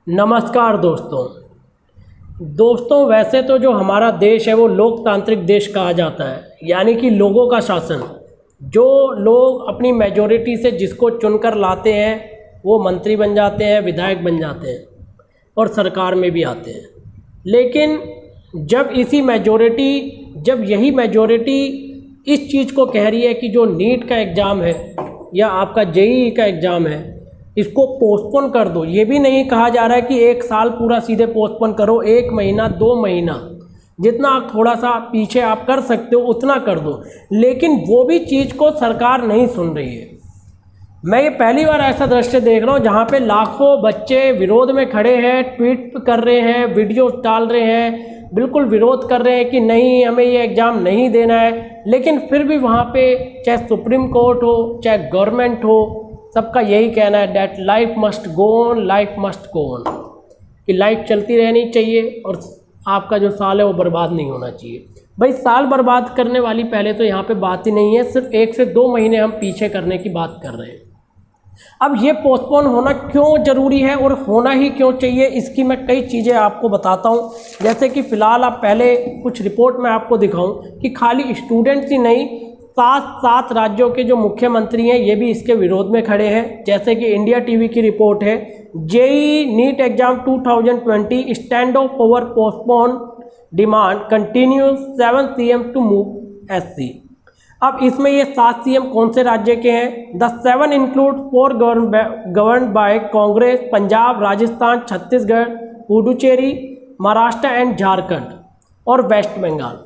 नमस्कार दोस्तों वैसे तो जो हमारा देश है वो लोकतांत्रिक देश कहा जाता है, यानी कि लोगों का शासन। जो लोग अपनी मेजॉरिटी से जिसको चुनकर लाते हैं वो मंत्री बन जाते हैं, विधायक बन जाते हैं और सरकार में भी आते हैं। लेकिन जब यही मेजॉरिटी इस चीज़ को कह रही है कि जो नीट का एग्ज़ाम है या आपका जेईई का एग्ज़ाम है इसको पोस्टपोन कर दो। ये भी नहीं कहा जा रहा है कि 1 साल पूरा सीधे पोस्टपोन करो, 1 महीना 2 महीना जितना आप थोड़ा सा पीछे आप कर सकते हो उतना कर दो। लेकिन वो भी चीज़ को सरकार नहीं सुन रही है। मैं ये पहली बार ऐसा दृश्य देख रहा हूँ जहाँ पे लाखों बच्चे विरोध में खड़े हैं, ट्वीट कर रहे हैं, वीडियो डाल रहे हैं, बिल्कुल विरोध कर रहे हैं कि नहीं हमें ये एग्ज़ाम नहीं देना है। लेकिन फिर भी वहाँ पे चाहे सुप्रीम कोर्ट हो चाहे गवर्नमेंट हो, सबका यही कहना है that life must go on, life must go on, कि लाइफ चलती रहनी चाहिए और आपका जो साल है वो बर्बाद नहीं होना चाहिए। भाई साल बर्बाद करने वाली पहले तो यहाँ पे बात ही नहीं है, सिर्फ 1 से 2 महीने हम पीछे करने की बात कर रहे हैं। अब ये पोस्टपोन होना क्यों ज़रूरी है और होना ही क्यों चाहिए, इसकी मैं कई चीज़ें आपको बताता हूँ। जैसे कि फ़िलहाल आप पहले कुछ रिपोर्ट में आपको दिखाऊँ कि खाली स्टूडेंट्स ही नहीं, 7 राज्यों के जो मुख्यमंत्री हैं ये भी इसके विरोध में खड़े हैं। जैसे कि इंडिया टीवी की रिपोर्ट है, JEE NEET exam 2020 stand off over postpone demand continues 7 CM to move SC। अब इसमें ये 7 CM कौन से राज्य के हैं? The 7 include 4 govern by Congress, Punjab, Rajasthan, Chhattisgarh, Puducherry, Maharashtra and Jharkhand और वेस्ट बंगाल।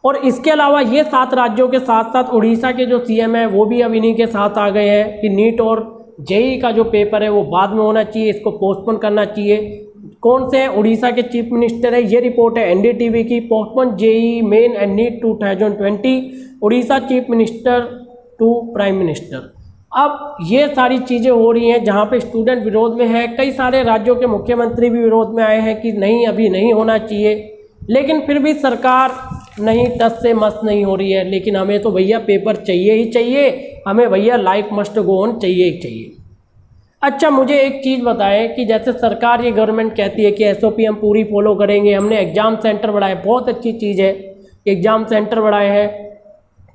और इसके अलावा ये 7 राज्यों के साथ साथ उड़ीसा के जो CM है वो भी अब इन्हीं के साथ आ गए हैं कि नीट और जेईई का जो पेपर है वो बाद में होना चाहिए, इसको पोस्टपोन करना चाहिए। कौन से हैं? उड़ीसा के चीफ मिनिस्टर है। ये रिपोर्ट है NDTV की, postpone JEE main and NEET 2020, Odisha chief minister to prime minister. अब ये सारी चीज़ें हो रही हैं जहाँ पे स्टूडेंट विरोध में है, कई सारे राज्यों के मुख्यमंत्री भी विरोध में आए हैं कि नहीं अभी नहीं होना चाहिए। लेकिन फिर भी सरकार नहीं टस से मस नहीं हो रही है। लेकिन हमें तो भैया पेपर चाहिए ही चाहिए, हमें भैया लाइफ मस्ट गो ऑन चाहिए ही चाहिए। अच्छा मुझे एक चीज़ बताएं कि जैसे सरकार ये गवर्नमेंट कहती है कि SOP हम पूरी फॉलो करेंगे, हमने एग्ज़ाम सेंटर बढ़ाए, बहुत अच्छी चीज़ है। एग्ज़ाम सेंटर बढ़ाए हैं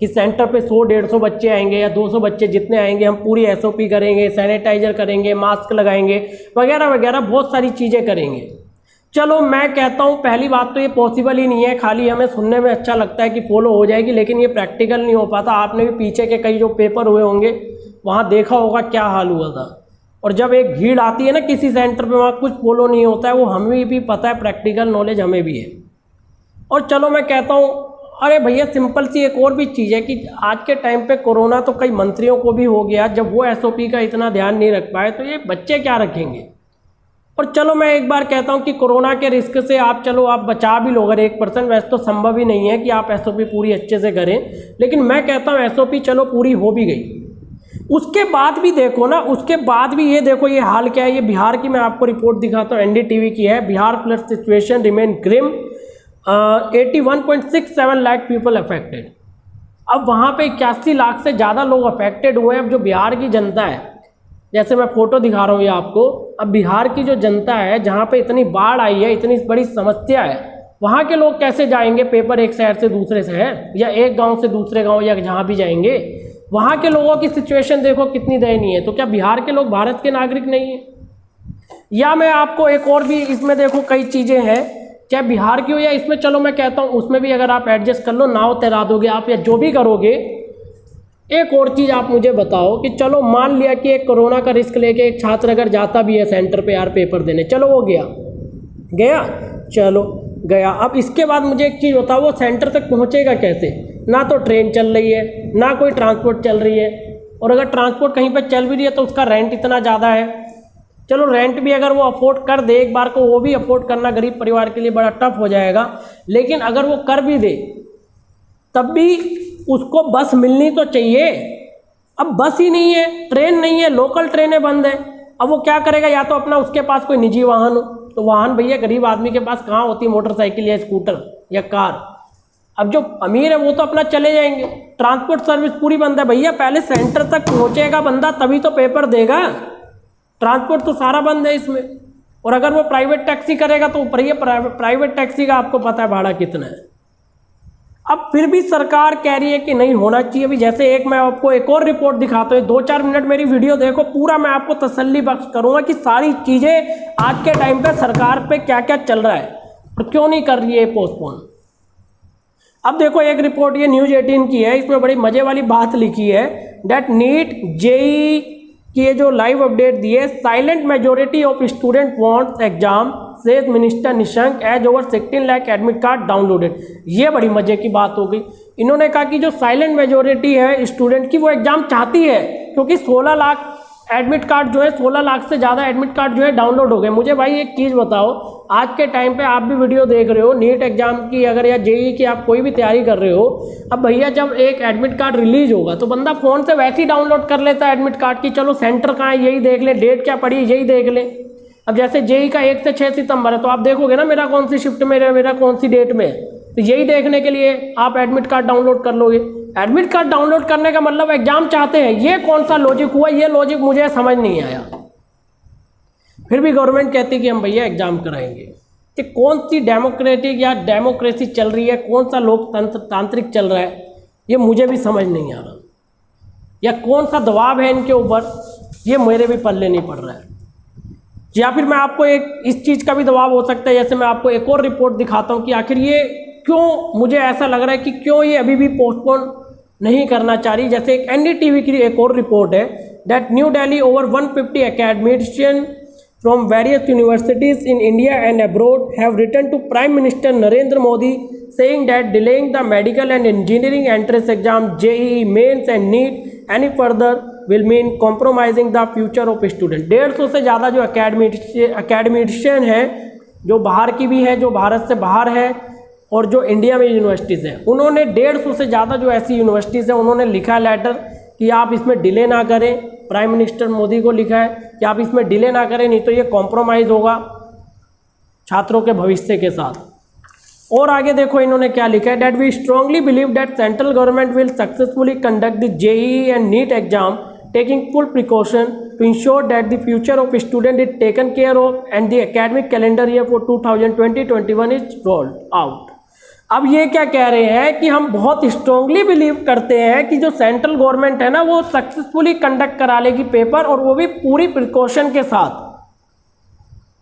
कि सेंटर पे 100-150 बच्चे आएंगे या 200 बच्चे जितने आएंगे हम पूरी SOP करेंगे, सैनिटाइजर करेंगे, मास्क लगाएंगे वगैरह वगैरह बहुत सारी चीज़ें करेंगे। चलो मैं कहता हूँ पहली बात तो ये पॉसिबल ही नहीं है, खाली हमें सुनने में अच्छा लगता है कि फॉलो हो जाएगी, लेकिन ये प्रैक्टिकल नहीं हो पाता। आपने भी पीछे के कई जो पेपर हुए होंगे वहाँ देखा होगा क्या हाल हुआ था। और जब एक भीड़ आती है ना किसी सेंटर पे, वहाँ कुछ फॉलो नहीं होता है, वो हमें भी पता है, प्रैक्टिकल नॉलेज हमें भी है। और चलो मैं कहता हूँ अरे भैया सिंपल सी एक और भी चीज़ है कि आज के टाइम पे कोरोना तो कई मंत्रियों को भी हो गया, जब वो SOP का इतना ध्यान नहीं रख पाए तो ये बच्चे क्या रखेंगे। और चलो मैं एक बार कहता हूँ कि कोरोना के रिस्क से आप बचा भी लो अगर 1%, वैसे तो संभव ही नहीं है कि आप SOP पूरी अच्छे से करें। लेकिन मैं कहता हूँ SOP चलो पूरी हो भी गई, उसके बाद भी देखो ना, उसके बाद भी ये देखो ये हाल क्या है। ये बिहार की मैं आपको रिपोर्ट दिखाता हूँ, NDTV की है। Bihar flood situation remain grim, 81.67 lakh people affected. अब वहाँ पे 81 लाख से ज़्यादा लोग अफेक्टेड हुए हैं। अब जो बिहार की जनता है, जैसे मैं फ़ोटो दिखा रहा हूँ ये आपको, अब बिहार की जो जनता है जहाँ पे इतनी बाढ़ आई है, इतनी बड़ी समस्या है, वहाँ के लोग कैसे जाएंगे पेपर एक शहर से दूसरे शहर या एक गांव से दूसरे गांव या जहाँ भी जाएंगे, वहाँ के लोगों की सिचुएशन देखो कितनी दयनीय है। तो क्या बिहार के लोग भारत के नागरिक नहीं हैं? या मैं आपको एक और भी इसमें देखो कई चीज़ें हैं, चाहे बिहार की हो या इसमें, चलो मैं कहता हूँ उसमें भी अगर आप एडजस्ट कर लो, नाव तैरा दोगे आप या जो भी करोगे। एक और चीज़ आप मुझे बताओ कि चलो मान लिया कि एक कोरोना का रिस्क लेके एक छात्र अगर जाता भी है सेंटर पे यार पेपर देने, चलो वो गया चलो गया। अब इसके बाद मुझे एक चीज़ बताओ, वो सेंटर तक पहुंचेगा कैसे? ना तो ट्रेन चल रही है, ना कोई ट्रांसपोर्ट चल रही है, और अगर ट्रांसपोर्ट कहीं पर चल भी रही है तो उसका रेंट इतना ज़्यादा है। चलो रेंट भी अगर वो अफोर्ड कर दे एक बार को, वो भी अफोर्ड करना गरीब परिवार के लिए बड़ा टफ हो जाएगा। लेकिन अगर वो कर भी दे तब भी उसको बस मिलनी तो चाहिए। अब बस ही नहीं है, ट्रेन नहीं है, लोकल ट्रेनें बंद हैं। अब वो क्या करेगा? या तो अपना उसके पास कोई निजी वाहन हो, तो वाहन भैया गरीब आदमी के पास कहाँ होती है, मोटरसाइकिल या स्कूटर या कार। अब जो अमीर है वो तो अपना चले जाएंगे। ट्रांसपोर्ट सर्विस पूरी बंद है भैया, पहले सेंटर तक पहुँचेगा बंदा तभी तो पेपर देगा। ट्रांसपोर्ट तो सारा बंद है इसमें। और अगर वो प्राइवेट टैक्सी करेगा तो ऊपर ये प्राइवेट टैक्सी का आपको पता है भाड़ा कितना है। अब फिर भी सरकार कह रही है कि नहीं होना चाहिए। अभी जैसे मैं आपको एक और रिपोर्ट दिखाता हूँ, 2-4 मिनट मेरी वीडियो देखो, पूरा मैं आपको तसल्ली बख्श करूँगा कि सारी चीज़ें आज के टाइम पे सरकार पे क्या क्या चल रहा है और क्यों नहीं कर रही है पोस्टपोन। अब देखो एक रिपोर्ट ये न्यूज़ 18 की है, इसमें बड़ी मज़े वाली बात लिखी है डेट नीट जेई की ये जो लाइव अपडेट दी है, silent majority of student wants exam says minister Nishank as over 16 lakh admit card downloaded. ये बड़ी मजे की बात हो गई। इन्होंने कहा कि जो साइलेंट मेजोरिटी है स्टूडेंट की वो एग्जाम चाहती है, क्योंकि 16 लाख एडमिट कार्ड जो है, 16 लाख से ज़्यादा एडमिट कार्ड जो है डाउनलोड हो गए। मुझे भाई एक चीज़ बताओ, आज के टाइम पे आप भी वीडियो देख रहे हो नीट एग्जाम की अगर या जेई की आप कोई भी तैयारी कर रहे हो, अब भैया जब एक एडमिट कार्ड रिलीज होगा तो बंदा फ़ोन से वैसे ही डाउनलोड कर लेता है एडमिट कार्ड की, चलो सेंटर कहाँ है यही देख ले, डेट क्या पड़ी यही देख ले। अब जैसे जेई का 1 से 6 सितंबर है तो आप देखोगे ना मेरा कौन सी शिफ्ट में है, मेरा कौन सी डेट में है, तो यही देखने के लिए आप एडमिट कार्ड डाउनलोड कर लोगे। एडमिट कार्ड डाउनलोड करने का मतलब एग्जाम चाहते हैं, ये कौन सा लॉजिक हुआ? ये लॉजिक मुझे समझ नहीं आया। फिर भी गवर्नमेंट कहती है कि हम भैया एग्जाम कराएंगे। कि कौन सी डेमोक्रेटिक या डेमोक्रेसी चल रही है, कौन सा लोकतंत्र तांत्रिक चल रहा है, ये मुझे भी समझ नहीं आ रहा। या कौन सा दबाव है इनके ऊपर, ये मेरे भी पल्ले नहीं पड़ रहा है। या फिर मैं आपको एक इस चीज़ का भी दबाव हो सकता है, जैसे मैं आपको एक और रिपोर्ट दिखाता हूँ कि आखिर ये क्यों, मुझे ऐसा लग रहा है कि क्यों ये अभी भी पोस्टपोन नहीं करना चाह रही। जैसे एक एनडीटीवी की एक और रिपोर्ट है that new Delhi over 150 academicians from various universities in India and abroad have written to Prime Minister Narendra Modi saying that delaying the medical and engineering entrance exam JEE mains and NEET any further will mean compromising the future of students। 150 से ज़्यादा जो academician है, जो बाहर की भी है, जो भारत से बाहर है और जो इंडिया में यूनिवर्सिटीज़ हैं, उन्होंने 150 से ज़्यादा जो ऐसी यूनिवर्सिटीज़ हैं उन्होंने लिखा लेटर कि आप इसमें डिले ना करें। प्राइम मिनिस्टर मोदी को लिखा है कि आप इसमें डिले ना करें, नहीं तो ये कॉम्प्रोमाइज़ होगा छात्रों के भविष्य के साथ। और आगे देखो इन्होंने क्या लिखा है that we strongly believe that central government will successfully conduct the JEE and NEET exam taking full precaution to ensure that the future of student is taken care of and the academic calendar year for 2020-21 is rolled out। अब ये क्या कह रहे हैं कि हम बहुत strongly believe करते हैं कि जो सेंट्रल गवर्नमेंट है ना वो सक्सेसफुली कंडक्ट करा लेगी पेपर, और वो भी पूरी प्रिकॉशन के साथ।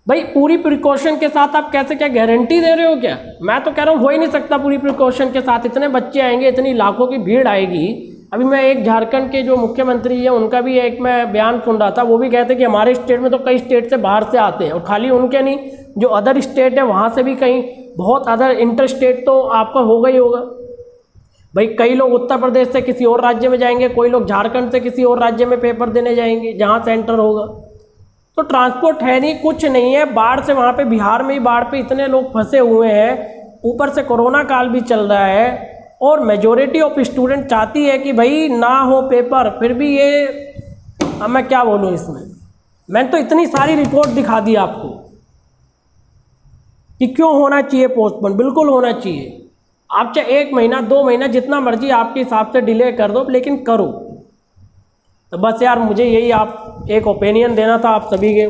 भाई पूरी प्रिकॉशन के साथ आप कैसे, क्या गारंटी दे रहे हो क्या? मैं तो कह रहा हूँ हो ही नहीं सकता पूरी प्रिकॉशन के साथ। इतने बच्चे आएंगे, इतनी लाखों की भीड़ आएगी। अभी मैं एक झारखंड के जो मुख्यमंत्री है उनका भी एक मैं बयान सुन रहा था, वो भी कहते कि हमारे स्टेट में तो कई स्टेट से बाहर से आते हैं, और खाली उनके नहीं, जो अदर स्टेट है वहाँ से भी कहीं बहुत अदर इंटर स्टेट तो आपका होगा ही होगा। भाई कई लोग उत्तर प्रदेश से किसी और राज्य में जाएंगे, कोई लोग झारखंड से किसी और राज्य में पेपर देने जाएंगे जहाँ सेंटर होगा। तो ट्रांसपोर्ट है नहीं, कुछ नहीं है। बाढ़ से वहाँ पे बिहार में ही बाढ़ पे इतने लोग फंसे हुए हैं, ऊपर से कोरोना काल भी चल रहा है, और मेजॉरिटी ऑफ स्टूडेंट चाहती है कि भाई ना हो पेपर। फिर भी ये, अब मैं क्या बोलूँ इसमें, मैंने तो इतनी सारी रिपोर्ट दिखा दी आपको कि क्यों होना चाहिए पोस्टपोन। बिल्कुल होना चाहिए। आप चाहे 1 महीना 2 महीना जितना मर्जी आपके हिसाब से डिले कर दो, लेकिन करो। तो बस यार मुझे यही आप एक ओपिनियन देना था आप सभी के।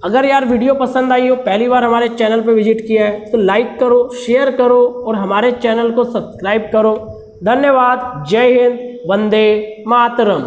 अगर यार वीडियो पसंद आई हो, पहली बार हमारे चैनल पे विजिट किया है तो लाइक करो, शेयर करो और हमारे चैनल को सब्सक्राइब करो। धन्यवाद। जय हिंद, वंदे मातरम।